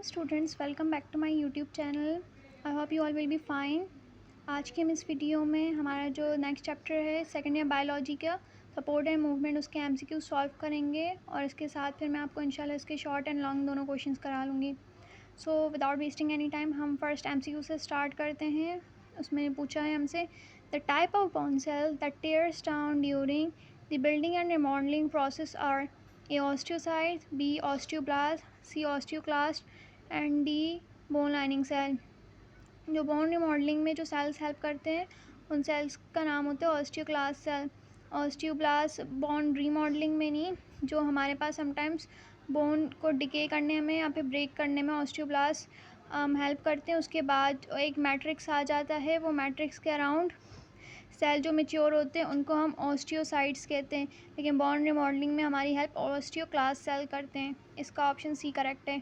Students, welcome back to my YouTube channel. I hope you all will be fine. आज के हम इस video में हमारा जो नेक्स्ट चैप्टर है सेकेंड ईयर बायोलॉजी का सपोर्ट एंड मूवमेंट, उसके एमसीक्यू सॉल्व करेंगे और इसके साथ फिर मैं आपको इंशाल्लाह इसके शॉर्ट एंड लॉन्ग दोनों क्वेश्चंस करा लूँगी। So without wasting any time हम फर्स्ट एमसीक्यू से स्टार्ट करते हैं। उसमें पूछा है हमसे the type of bone cell that tears down during the building and remodelling process are A osteocyte, B osteoblast, C osteoclast and D bone lining cell. जो bone remodelling में जो सेल्स हेल्प करते हैं उन सेल्स का नाम होता है osteoclast cell. Osteoblast bone remodelling में नहीं, जो हमारे पास समटाइम्स बोन को डिके करने में या फिर ब्रेक करने में ऑस्टियोब्लास्ट हेल्प करते हैं। उसके बाद एक मैट्रिक्स आ जाता है, वो मैट्रिक्स के अराउंड सेल जो मैच्योर होते हैं उनको हम ऑस्टियोसाइट्स कहते हैं, लेकिन बोन रिमॉडलिंग में हमारी हेल्प ऑस्टियोक्लास्ट सेल करते हैं। इसका ऑप्शन सी करेक्ट है।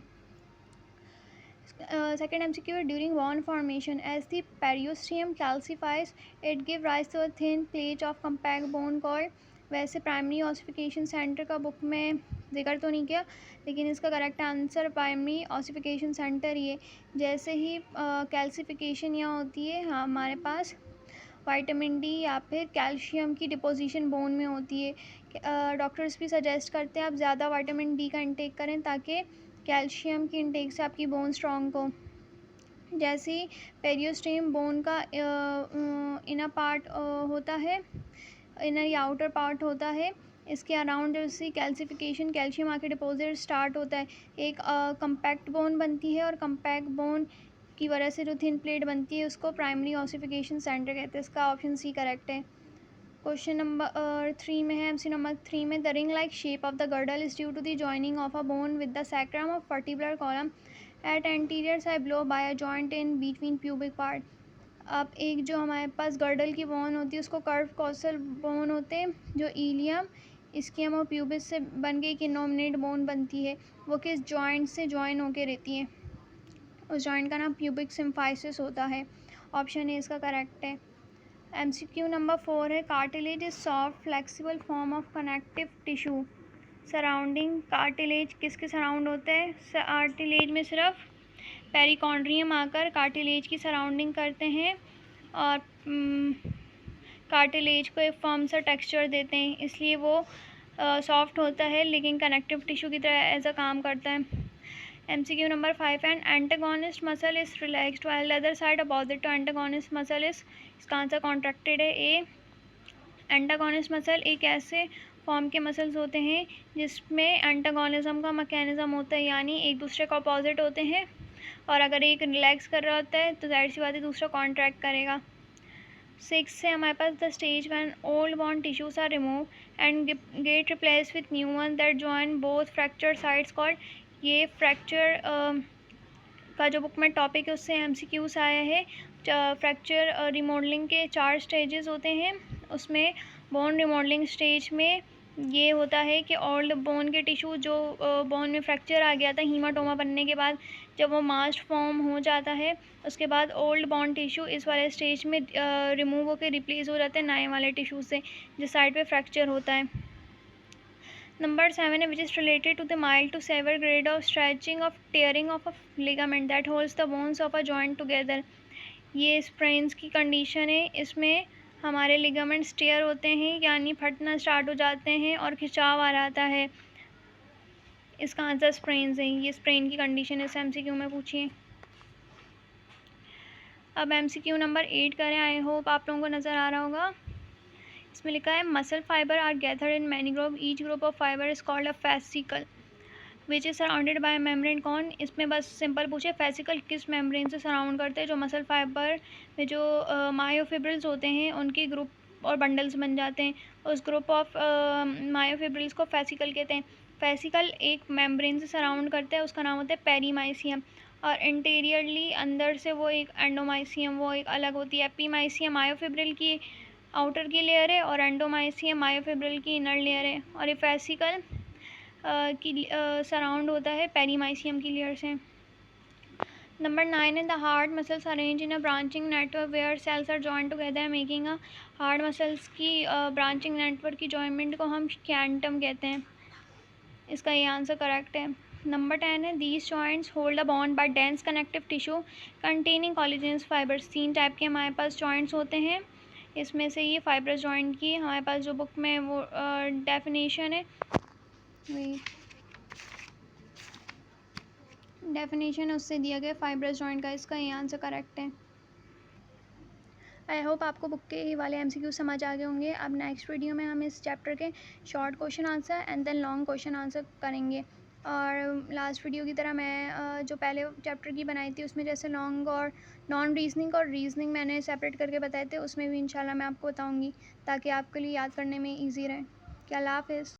Second MCQ, during bone formation, as the periosteum calcifies, it gives rise to a thin plate of compact bone called। वैसे प्राइमरी ऑसिफिकेशन सेंटर का book में जिक्र तो नहीं किया, लेकिन इसका correct answer primary ossification centre ही है। जैसे ही कैल्सिफिकेशन यहाँ होती है, हाँ, हमारे पास विटामिन डी या फिर कैल्शियम की डिपोजिशन बोन में होती है। डॉक्टर्स भी सजेस्ट करते हैं आप ज़्यादा विटामिन डी का इंटेक करें ताकि कैल्शियम की इंटेक से आपकी बोन स्ट्रॉन्ग हो। जैसे ही पेरियोस्टेम बोन का इनर पार्ट होता है, इनर या आउटर पार्ट होता है, इसके अराउंड जैसे कैल्सिफिकेशन, कैल्शियम आके डिपोजिट स्टार्ट होता है, एक कम्पैक्ट बोन बनती है और कम्पैक्ट बोन की वजह से जो थिन प्लेट बनती है उसको प्राइमरी ऑसिफिकेशन सेंटर कहते हैं। इसका ऑप्शन सी करेक्ट है। क्वेश्चन नंबर 3 में है, एमसी नंबर 3 में the ring like shape of the girdle is due to the joining of a bone with the sacrum of vertebral column at anterior side below by a joint in between pubic part. अब एक जो हमारे पास girdle की bone होती है उसको curve causal bone होते हैं, जो इलियम, इसकियम और प्यूबिस से बन के एक इनोमिनेट बोन बनती है, वो किस जॉइंट से जॉइन होके रहती है, उस जॉइंट का नाम प्यूबिक सिम्फाइसिस होता है। ऑप्शन ए इसका करेक्ट है। MCQ नंबर 4 है, cartilage is soft flexible form of connective tissue surrounding. Cartilage किसके सराउंड होता है? कार्टिलेज में सिर्फ पेरिकॉन्ड्रियम आकर कार्टिलेज की सराउंडिंग करते हैं और कार्टिलेज को एक फर्म सा टेक्सचर देते हैं, इसलिए वो सॉफ्ट होता है लेकिन कनेक्टिव टिश्यू की तरह एज अ काम करता है। MCQ number 5 and antagonist muscle is relaxed while the other side opposite to antagonist muscle is. इसका आंसर कॉन्ट्रैक्टेड है ए। एंटागोनिस्ट मसल एक ऐसे फॉर्म के मसल्स होते हैं जिसमें एंटागोनिज्म का मैकेनिज्म होता है, यानी एक दूसरे का अपोजिट होते हैं, और अगर एक रिलैक्स कर रहा होता है तो जाहिर सी बात है दूसरा कॉन्ट्रैक्ट करेगा। 6 से हमारे पास the stage when old bone tissues are remove and get replace with new one that join both fracture sides called. ये फ्रैक्चर का जो बुक में टॉपिक है उससे MCQs आया है। फ्रैक्चर रिमॉडलिंग के 4 स्टेजेस होते हैं, उसमें बोन रिमॉडलिंग स्टेज में ये होता है कि ओल्ड बोन के टिश्यू जो बोन में फ्रैक्चर आ गया था हीमाटोमा बनने के बाद, जब वो मास्ट फॉर्म हो जाता है उसके बाद ओल्ड बोन टिश्यू इस वाले स्टेज में रिमूव होकर रिप्लेस हो जाते हैं नए वाले टिश्यू से जिस साइड पे फ्रैक्चर होता है। नंबर 7 है, which is related to the mild to severe grade of stretching of tearing of a ligament that holds the bones of a joint together. ये स्प्रेन्स की कंडीशन है, इसमें हमारे लिगामेंट्स टेयर होते हैं यानी फटना स्टार्ट हो जाते हैं और खिंचाव आ जाता है। इसका आंसर स्प्रेन्स है, ये स्प्रेन की कंडीशन इस MCQ में पूछिए। अब MCQ नंबर 8 करें, आई होप आप लोगों को नज़र आ रहा होगा। इसमें लिखा है muscle fibre are gathered in many group, each group of fibre is called a fascicle which is surrounded by membrane. कौन? इसमें बस सिंपल पूछे फेसिकल किस मेम्ब्रेन से सराउंड करते हैं। जो मसल फाइबर में जो मायोफिब्रिल्स होते हैं उनकी ग्रुप और बंडल्स बन जाते हैं, उस ग्रुप ऑफ मायोफिब्रिल्स को फेसिकल कहते हैं। फेसिकल एक मेम्ब्रेन से सराउंड करता है, उसका नाम होता है पेरीमाइसियम, और इंटीरियरली अंदर से वो एक एंडोमाइसियम, वो एक अलग होती है। एपीमाइसियम मायोफिब्रिल की आउटर की लेयर है और एंडोमाइसियम मायोफिब्रिल की इनर लेयर है, और ये फेसिकल की सराउंड होता है पेरीमाइसियम की लेयर से। नंबर 9 है, the hard muscles arrange in a branching network where cells are joint together making a. Hard muscles की ब्रांचिंग नेटवर्क की जॉइंटमेंट को हम स्कैंटम कहते हैं। इसका ये आंसर करेक्ट है। नंबर 10 है these joints hold a bond by dense connective tissue containing collagenous fibres. 3 type के हमारे पास जॉइंट्स होते हैं, इसमें से ये फाइब्रस जॉइंट की हमारे पास जो बुक में वो डेफिनेशन है, डेफिनेशन उससे दिया गया फाइब्रस जॉइंट का, इसका ये आंसर करेक्ट है। आई होप आपको बुक के ये वाले MCQ समझ आ गए होंगे। अब नेक्स्ट वीडियो में हम इस चैप्टर के short question answer and then long question answer करेंगे। और लास्ट वीडियो की तरह मैं जो पहले चैप्टर की बनाई थी उसमें जैसे लॉन्ग और नॉन रीजनिंग और रीजनिंग मैंने सेपरेट करके बताए थे, उसमें भी इंशाल्लाह मैं आपको बताऊँगी ताकि आपके लिए याद करने में ईजी रहे। क्या अल्लाह हाफ़िज़।